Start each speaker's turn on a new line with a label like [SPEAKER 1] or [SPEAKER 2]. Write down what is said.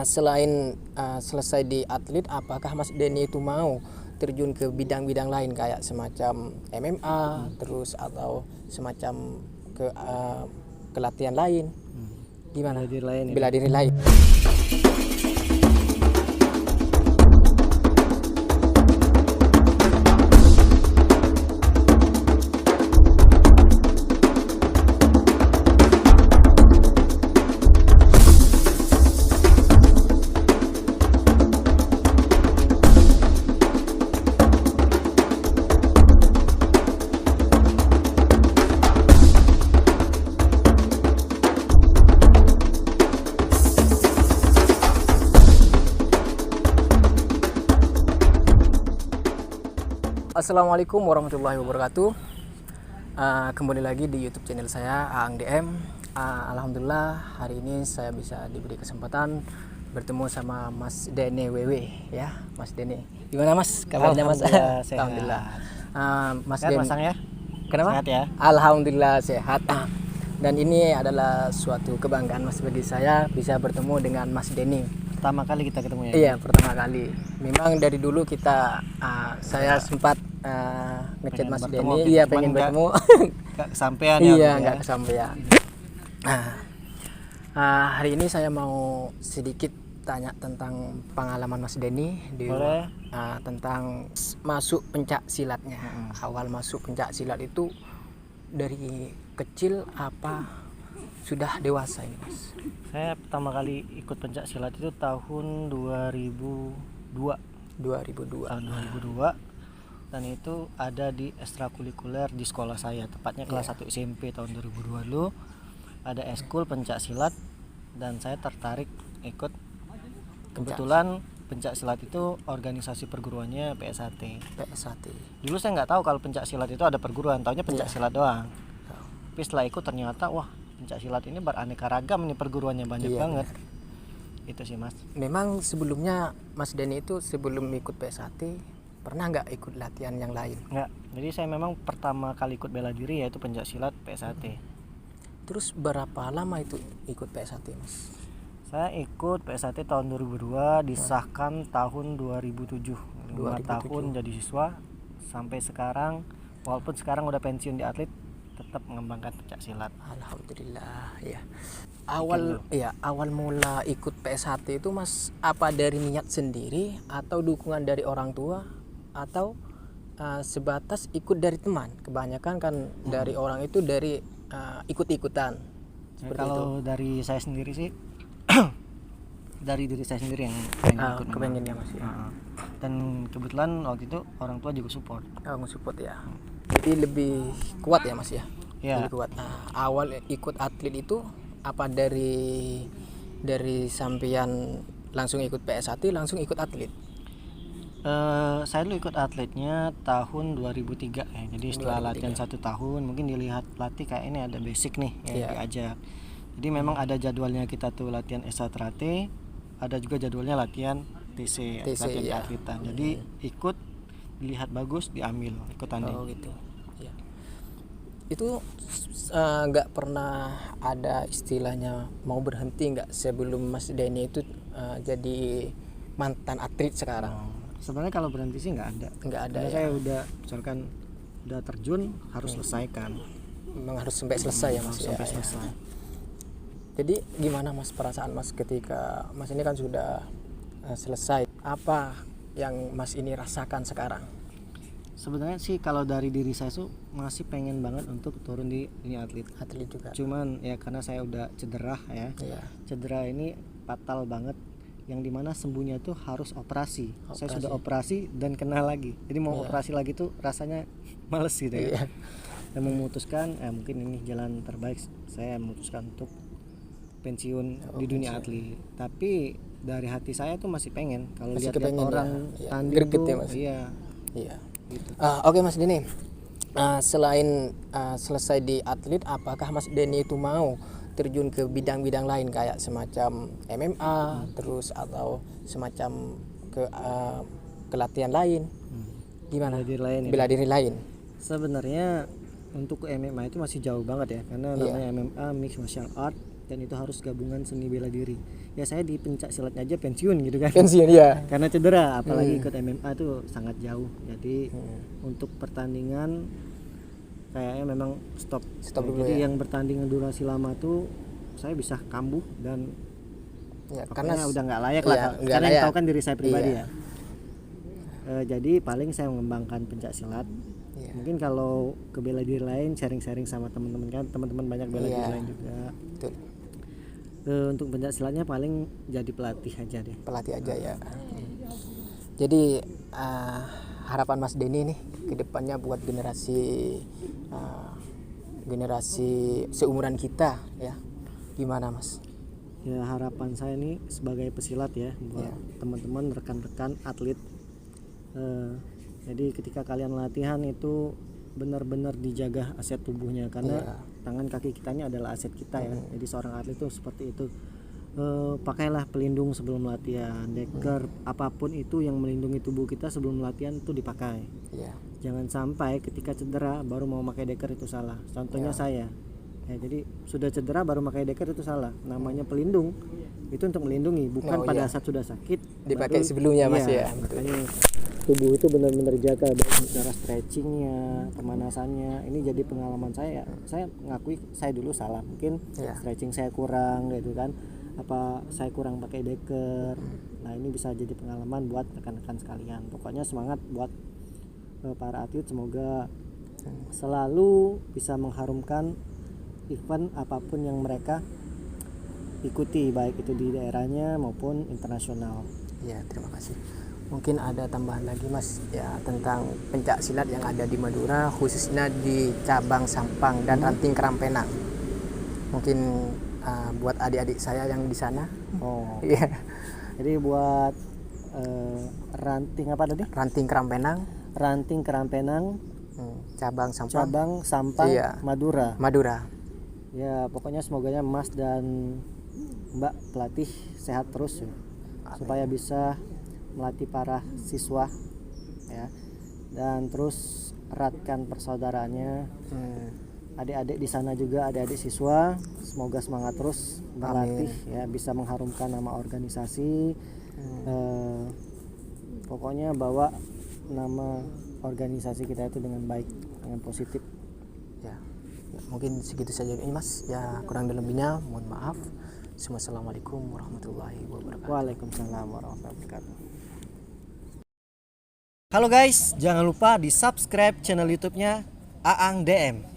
[SPEAKER 1] Selain selesai di atlet, apakah Mas Denny itu mau terjun ke bidang-bidang lain kayak semacam MMA, terus atau semacam ke latihan lain? Gimana?
[SPEAKER 2] Bela diri lain ya?
[SPEAKER 1] Bela diri lain. Assalamualaikum warahmatullahi wabarakatuh. Kembali lagi di YouTube channel saya Aang DM. Alhamdulillah hari ini saya bisa diberi kesempatan bertemu sama Mas Denny WW ya, Mas Denny. Gimana Mas kabarnya Mas? Alhamdulillah. Mas
[SPEAKER 2] Sehat
[SPEAKER 1] Denny.
[SPEAKER 2] Mas Sang ya?
[SPEAKER 1] Kenapa?
[SPEAKER 2] Sehat ya?
[SPEAKER 1] Alhamdulillah sehat. Dan ini adalah suatu kebanggaan Mas bagi saya bisa bertemu dengan Mas Denny.
[SPEAKER 2] Pertama kali kita ketemu ya?
[SPEAKER 1] Iya, pertama kali. Memang dari dulu kita saya sempat ngechat Mas
[SPEAKER 2] bertemu,
[SPEAKER 1] Denny, iya
[SPEAKER 2] cuman
[SPEAKER 1] pengen bertemu.
[SPEAKER 2] Gak kesampean ya?
[SPEAKER 1] Iya,
[SPEAKER 2] gitu ya?
[SPEAKER 1] nggak kesampaian. Hari ini saya mau sedikit tanya tentang pengalaman Mas Denny di
[SPEAKER 2] Boleh.
[SPEAKER 1] tentang masuk pencak silatnya. Awal masuk pencak silat itu dari kecil apa sudah dewasa ini Mas?
[SPEAKER 2] Saya pertama kali ikut pencak silat itu tahun 2002.
[SPEAKER 1] 2002.
[SPEAKER 2] Tahun 2002. Dan itu ada di ekstrakurikuler di sekolah saya, tepatnya kelas 1 SMP tahun 2002 dulu. Ada eskul pencak silat dan saya tertarik ikut. Kebetulan pencak silat itu organisasi perguruannya PSAT. Dulu saya nggak tahu kalau pencak silat itu ada perguruan, taunya pencak silat doang. Tapi setelah ikut ternyata wah, pencak silat ini beraneka ragam, ini perguruannya banyak banget. Itu sih Mas.
[SPEAKER 1] Memang sebelumnya Mas Denny itu sebelum ikut PSAT pernah nggak ikut latihan yang lain?
[SPEAKER 2] Nggak. Jadi saya memang pertama kali ikut bela diri yaitu pencak silat PSAT.
[SPEAKER 1] Terus berapa lama itu ikut PSAT Mas?
[SPEAKER 2] Saya ikut PSAT tahun 2002, disahkan tahun 2007. 5 tahun jadi siswa sampai sekarang, walaupun sekarang udah pensiun di atlet, tetap mengembangkan pencak silat.
[SPEAKER 1] Alhamdulillah ya. Awal mula ikut PSAT itu Mas apa dari niat sendiri atau dukungan dari orang tua atau sebatas ikut dari teman? Kebanyakan kan dari orang itu dari ikut-ikutan.
[SPEAKER 2] Kalau dari saya sendiri sih dari diri saya sendiri yang pengen ikut.
[SPEAKER 1] Kepengen ya Mas ya.
[SPEAKER 2] Dan kebetulan waktu itu orang tua juga support.
[SPEAKER 1] Support ya. Jadi lebih kuat ya Mas ya.
[SPEAKER 2] Ya.
[SPEAKER 1] Lebih kuat. Awal ikut atlet itu apa dari sampean langsung ikut PSAT langsung ikut atlet?
[SPEAKER 2] Saya dulu ikut atletnya tahun 2003 ya. Jadi setelah latihan 1 tahun mungkin dilihat pelatih kayak ini ada basic nih yang diajak. Jadi memang ada jadwalnya kita tuh latihan S1 ada juga jadwalnya latihan TC latihan keatletan. Jadi ikut dilihat bagus diambil ikut tanding.
[SPEAKER 1] Oh gitu. Ya. Itu nggak pernah ada istilahnya mau berhenti nggak sebelum Mas Denny itu jadi mantan atlet sekarang?
[SPEAKER 2] Sebenarnya kalau berhenti sih nggak ada.
[SPEAKER 1] Ya.
[SPEAKER 2] Saya udah misalkan udah terjun harus selesaikan.
[SPEAKER 1] Memang harus sampai selesai ya Mas.
[SPEAKER 2] Sampai selesai.
[SPEAKER 1] Jadi gimana Mas perasaan Mas ketika Mas ini kan sudah selesai? Apa yang Mas ini rasakan sekarang?
[SPEAKER 2] Sebenarnya sih kalau dari diri saya tuh masih pengen banget untuk turun di dunia atlet
[SPEAKER 1] juga.
[SPEAKER 2] Cuman ya karena saya udah cedera ya. Cedera ini fatal banget, yang dimana sembuhnya tuh harus operasi. Saya sudah operasi dan kena lagi, jadi mau operasi lagi tuh rasanya males gitu ya. Dan memutuskan mungkin ini jalan terbaik, saya memutuskan untuk pensiun di dunia atlet. Tapi dari hati saya tuh masih pengen kalau lihat orang tanding tuh
[SPEAKER 1] ya Mas.
[SPEAKER 2] Iya. Gitu.
[SPEAKER 1] Oke Mas Denny, selain selesai di atlet, apakah Mas Denny itu mau terjun ke bidang-bidang lain kayak semacam MMA, terus atau semacam ke latihan lain? Gimana? Bela diri lain.
[SPEAKER 2] Sebenarnya untuk MMA itu masih jauh banget ya, karena namanya MMA mixed martial art. dan itu harus gabungan seni bela diri. Ya saya di pencak silatnya aja pensiun gitu kan.
[SPEAKER 1] Pensiun ya.
[SPEAKER 2] Karena cedera, apalagi ikut MMA itu sangat jauh. Jadi untuk pertandingan kayaknya memang stop.
[SPEAKER 1] Stop dulu
[SPEAKER 2] Jadi
[SPEAKER 1] ya.
[SPEAKER 2] yang bertanding durasi lama tuh saya bisa kambuh dan
[SPEAKER 1] Ya,
[SPEAKER 2] karena
[SPEAKER 1] karena
[SPEAKER 2] udah nggak layak
[SPEAKER 1] iya,
[SPEAKER 2] lah.
[SPEAKER 1] nggak
[SPEAKER 2] Kalian
[SPEAKER 1] layak.
[SPEAKER 2] tahu kan diri saya pribadi
[SPEAKER 1] Iya.
[SPEAKER 2] ya. Jadi paling saya mengembangkan pencak silat.
[SPEAKER 1] Iya.
[SPEAKER 2] Mungkin kalau ke bela diri lain sharing-sharing sama teman-teman kan, teman-teman banyak bela diri
[SPEAKER 1] Iya.
[SPEAKER 2] lain juga.
[SPEAKER 1] Betul.
[SPEAKER 2] Untuk pencak silatnya paling jadi pelatih aja deh.
[SPEAKER 1] Pelatih aja ya. Jadi harapan Mas Denny nih ke depannya buat generasi seumuran kita ya, gimana Mas?
[SPEAKER 2] Ya harapan saya nih sebagai pesilat ya buat teman-teman rekan-rekan atlet. Jadi ketika kalian latihan itu benar-benar dijaga aset tubuhnya karena tangan kaki kita ini adalah aset kita ya. Jadi seorang atlet itu seperti itu. Pakailah pelindung sebelum latihan, deker, apapun itu yang melindungi tubuh kita sebelum latihan itu dipakai.
[SPEAKER 1] Iya.
[SPEAKER 2] Jangan sampai ketika cedera baru mau pakai deker, itu salah. Contohnya saya. Ya, jadi sudah cedera baru pakai deker itu salah. Namanya pelindung itu untuk melindungi, bukan pada saat sudah sakit
[SPEAKER 1] dipakai
[SPEAKER 2] baru,
[SPEAKER 1] sebelumnya Mas ya.
[SPEAKER 2] Makanya tubuh itu benar-benar jaga baik cara stretchingnya, pemanasannya. Ini jadi pengalaman saya. Saya ngakui saya dulu salah, mungkin stretching saya kurang gitu kan. Apa saya kurang pakai deker. Nah ini bisa jadi pengalaman buat rekan-rekan sekalian. Pokoknya semangat buat para atlet, semoga selalu bisa mengharumkan event apapun yang mereka ikuti, baik itu di daerahnya maupun internasional.
[SPEAKER 1] Ya, terima kasih. Mungkin ada tambahan lagi Mas ya tentang pencak silat yang ada di Madura, khususnya di cabang Sampang dan Ranting Kerampenang. Mungkin buat adik-adik saya yang di sana.
[SPEAKER 2] Oh.
[SPEAKER 1] Iya.
[SPEAKER 2] Jadi buat ranting apa tadi?
[SPEAKER 1] Ranting Kerampenang,
[SPEAKER 2] Ranting Kerampenang,
[SPEAKER 1] cabang Sampang.
[SPEAKER 2] cabang Sampang,
[SPEAKER 1] Iya.
[SPEAKER 2] Madura.
[SPEAKER 1] Madura.
[SPEAKER 2] Ya pokoknya semoganya Mas dan Mbak pelatih sehat terus ya, supaya bisa melatih para siswa ya, dan terus eratkan persaudaraannya. Adik-adik di sana juga, adik-adik siswa, semoga semangat terus berlatih ya, bisa mengharumkan nama organisasi. Pokoknya bawa nama organisasi kita itu dengan baik, dengan positif.
[SPEAKER 1] Ya, mungkin segitu saja ini Mas. Ya kurang dan lebihnya mohon maaf. Assalamualaikum warahmatullahi wabarakatuh.
[SPEAKER 2] Waalaikumsalam warahmatullahi wabarakatuh. Halo guys, jangan lupa di subscribe channel YouTube-nya Aang DM.